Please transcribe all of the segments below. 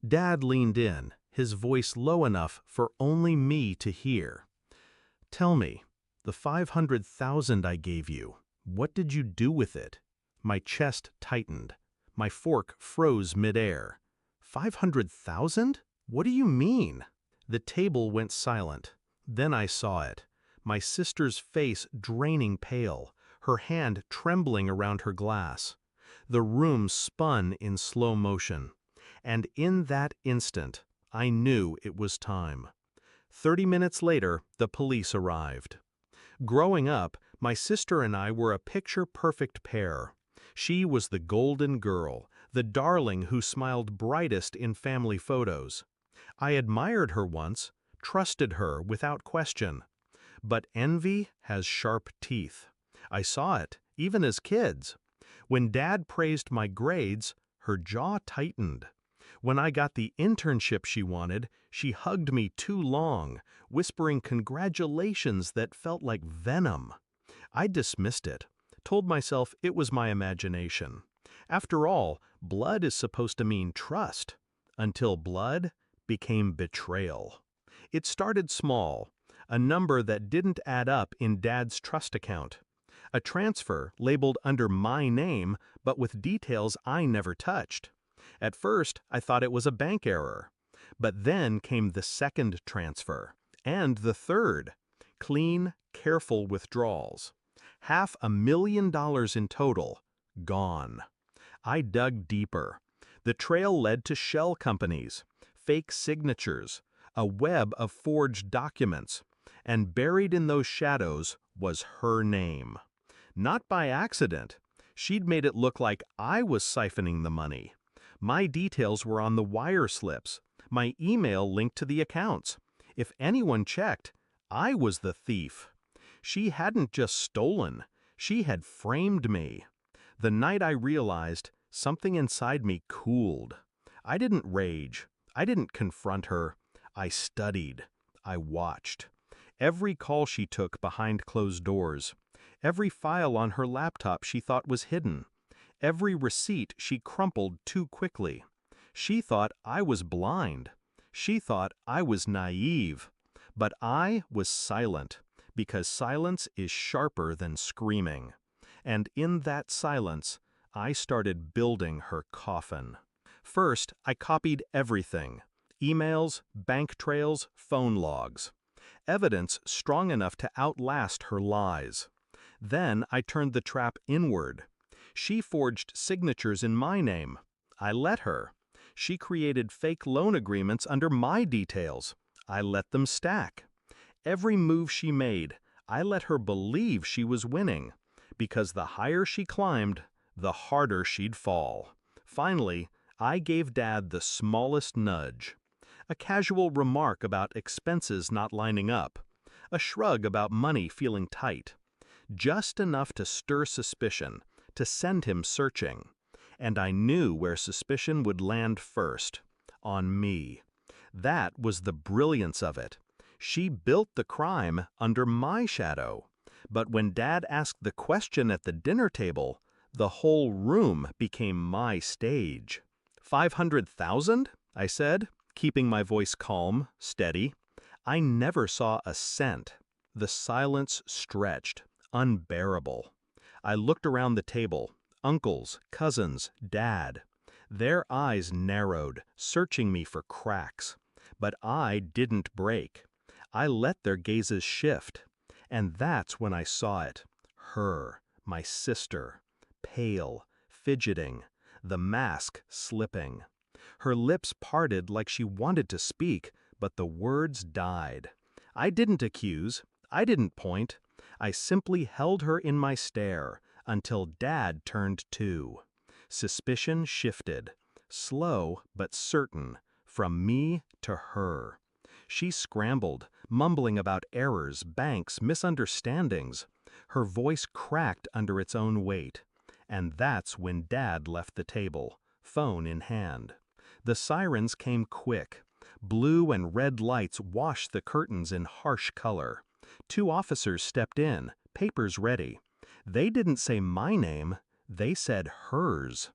Dad leaned in, his voice low enough for only me to hear. "Tell me, the 500,000 I gave you, what did you do with it?" My chest tightened. My fork froze midair. 500,000? What do you mean? The table went silent. Then I saw it. My sister's face draining pale, her hand trembling around her glass. The room spun in slow motion. And in that instant, I knew it was time. 30 minutes later, the police arrived. Growing up, my sister and I were a picture-perfect pair. She was the golden girl, the darling who smiled brightest in family photos. I admired her once, trusted her without question. But envy has sharp teeth. I saw it, even as kids. When Dad praised my grades, her jaw tightened. When I got the internship she wanted, she hugged me too long, whispering congratulations that felt like venom. I dismissed it, told myself it was my imagination. After all, blood is supposed to mean trust, until blood became betrayal. It started small, a number that didn't add up in Dad's trust account. A transfer labeled under my name, but with details I never touched. At first, I thought it was a bank error. But then came the second transfer, and the third. Clean, careful withdrawals. $500,000 in total. Gone. I dug deeper. The trail led to shell companies, fake signatures, a web of forged documents, and buried in those shadows was her name. Not by accident. She'd made it look like I was siphoning the money. My details were on the wire slips, my email linked to the accounts. If anyone checked, I was the thief. She hadn't just stolen, she had framed me. The night I realized, something inside me cooled. I didn't rage, I didn't confront her. I studied, I watched. Every call she took behind closed doors, every file on her laptop she thought was hidden, every receipt she crumpled too quickly. She thought I was blind. She thought I was naive. But I was silent, because silence is sharper than screaming. And in that silence, I started building her coffin. First, I copied everything: emails, bank trails, phone logs. Evidence strong enough to outlast her lies. Then I turned the trap inward. She forged signatures in my name. I let her. She created fake loan agreements under my details. I let them stack. Every move she made, I let her believe she was winning, because the higher she climbed, the harder she'd fall. Finally, I gave Dad the smallest nudge. A casual remark about expenses not lining up. A shrug about money feeling tight. Just enough to stir suspicion, to send him searching. And I knew where suspicion would land first. On me. That was the brilliance of it. She built the crime under my shadow. But when Dad asked the question at the dinner table, the whole room became my stage. 500,000? I said, keeping my voice calm, steady. I never saw a cent. The silence stretched, unbearable. I looked around the table. Uncles, cousins, Dad. Their eyes narrowed, searching me for cracks. But I didn't break. I let their gazes shift. And that's when I saw it. Her, my sister. Pale, fidgeting, the mask slipping. Her lips parted like she wanted to speak, but the words died. I didn't accuse. I didn't point. I simply held her in my stare until Dad turned too. Suspicion shifted, slow but certain, from me to her. She scrambled, mumbling about errors, banks, misunderstandings. Her voice cracked under its own weight. And that's when Dad left the table, phone in hand. The sirens came quick. Blue and red lights washed the curtains in harsh color. 2 officers stepped in, papers ready. They didn't say my name, they said hers.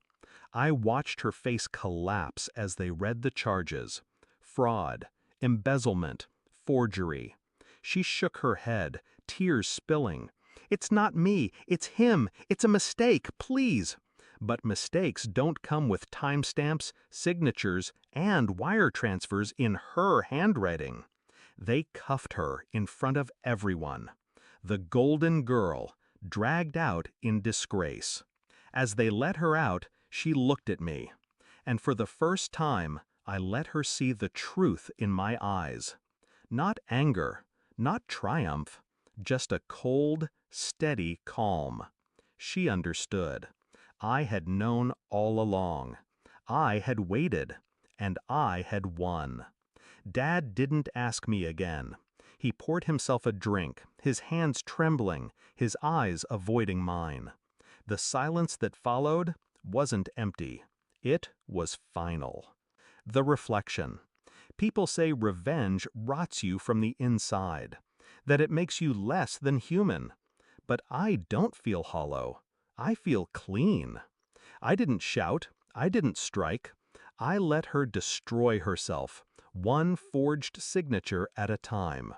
I watched her face collapse as they read the charges. Fraud, embezzlement, forgery. She shook her head, tears spilling. "It's not me, it's him, it's a mistake, please." But mistakes don't come with timestamps, signatures, and wire transfers in her handwriting. They cuffed her in front of everyone. The Golden Girl, dragged out in disgrace. As they let her out, she looked at me. And for the first time, I let her see the truth in my eyes. Not anger, not triumph, just a cold, steady calm. She understood. I had known all along. I had waited, and I had won. Dad didn't ask me again. He poured himself a drink, his hands trembling, his eyes avoiding mine. The silence that followed wasn't empty. It was final. The reflection. People say revenge rots you from the inside, that it makes you less than human. But I don't feel hollow. I feel clean. I didn't shout. I didn't strike. I let her destroy herself, one forged signature at a time.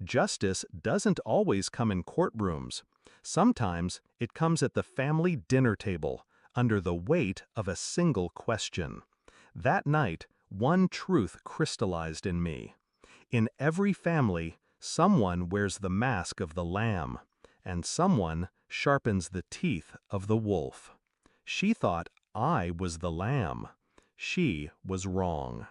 Justice doesn't always come in courtrooms. Sometimes it comes at the family dinner table, under the weight of a single question. That night, one truth crystallized in me. In every family, someone wears the mask of the lamb, and someone sharpens the teeth of the wolf. She thought I was the lamb. She was wrong.